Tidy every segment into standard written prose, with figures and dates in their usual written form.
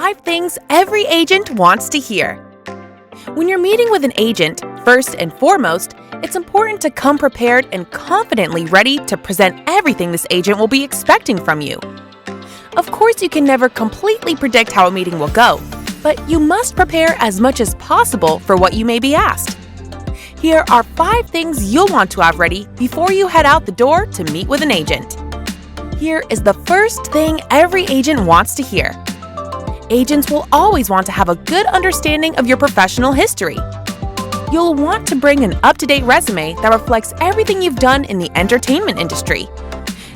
5 things every agent wants to hear. When you're meeting with an agent, first and foremost, it's important to come prepared and confidently ready to present everything this agent will be expecting from you. Of course, you can never completely predict how a meeting will go, but you must prepare as much as possible for what you may be asked. Here are 5 things you'll want to have ready before you head out the door to meet with an agent. Here is the first thing every agent wants to hear. Agents will always want to have a good understanding of your professional history. You'll want to bring an up-to-date resume that reflects everything you've done in the entertainment industry.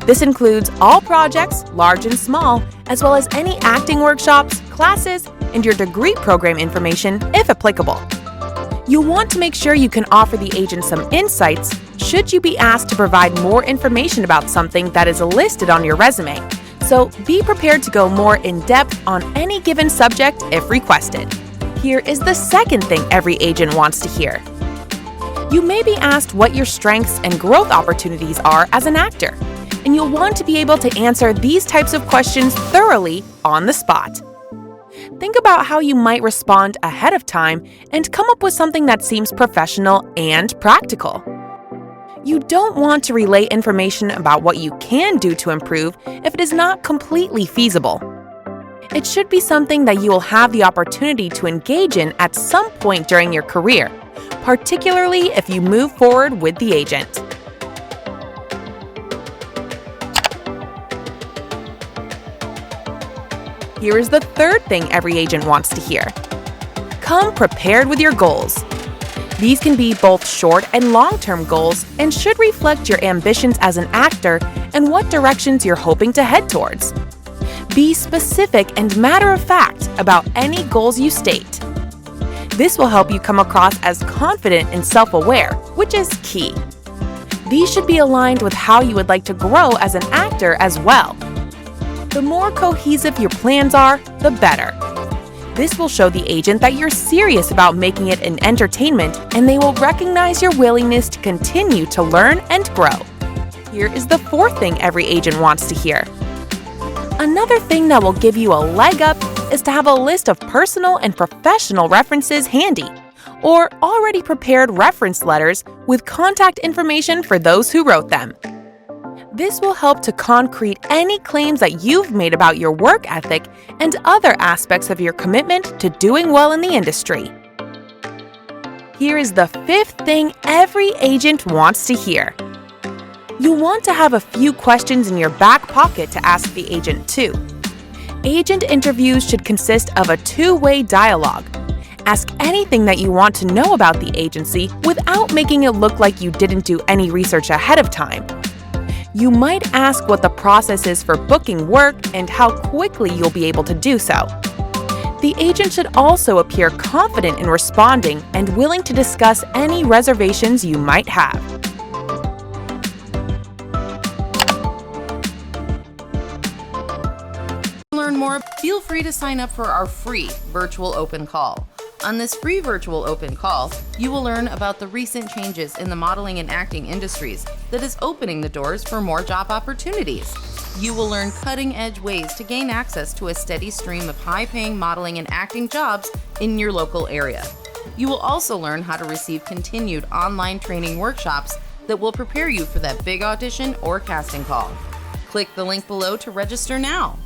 This includes all projects, large and small, as well as any acting workshops, classes, and your degree program information, if applicable. You want to make sure you can offer the agent some insights should you be asked to provide more information about something that is listed on your resume. So be prepared to go more in-depth on any given subject if requested. Here is the second thing every agent wants to hear. You may be asked what your strengths and growth opportunities are as an actor, and you'll want to be able to answer these types of questions thoroughly on the spot. Think about how you might respond ahead of time and come up with something that seems professional and practical. You don't want to relay information about what you can do to improve if it is not completely feasible. It should be something that you will have the opportunity to engage in at some point during your career, particularly if you move forward with the agent. Here is the third thing every agent wants to hear. Come prepared with your goals. These can be both short and long-term goals and should reflect your ambitions as an actor and what directions you're hoping to head towards. Be specific and matter-of-fact about any goals you state. This will help you come across as confident and self-aware, which is key. These should be aligned with how you would like to grow as an actor as well. The more cohesive your plans are, the better. This will show the agent that you're serious about making it an entertainment, and they will recognize your willingness to continue to learn and grow. Here is the fourth thing every agent wants to hear. Another thing that will give you a leg up is to have a list of personal and professional references handy, or already prepared reference letters with contact information for those who wrote them. This will help to concrete any claims that you've made about your work ethic and other aspects of your commitment to doing well in the industry. Here is the fifth thing every agent wants to hear. You want to have a few questions in your back pocket to ask the agent too. Agent interviews should consist of a two-way dialogue. Ask anything that you want to know about the agency without making it look like you didn't do any research ahead of time. You might ask what the process is for booking work and how quickly you'll be able to do so. The agent should also appear confident in responding and willing to discuss any reservations you might have. To learn more, feel free to sign up for our free virtual open call. On this free virtual open call, you will learn about the recent changes in the modeling and acting industries that is opening the doors for more job opportunities. You will learn cutting-edge ways to gain access to a steady stream of high-paying modeling and acting jobs in your local area. You will also learn how to receive continued online training workshops that will prepare you for that big audition or casting call. Click the link below to register now.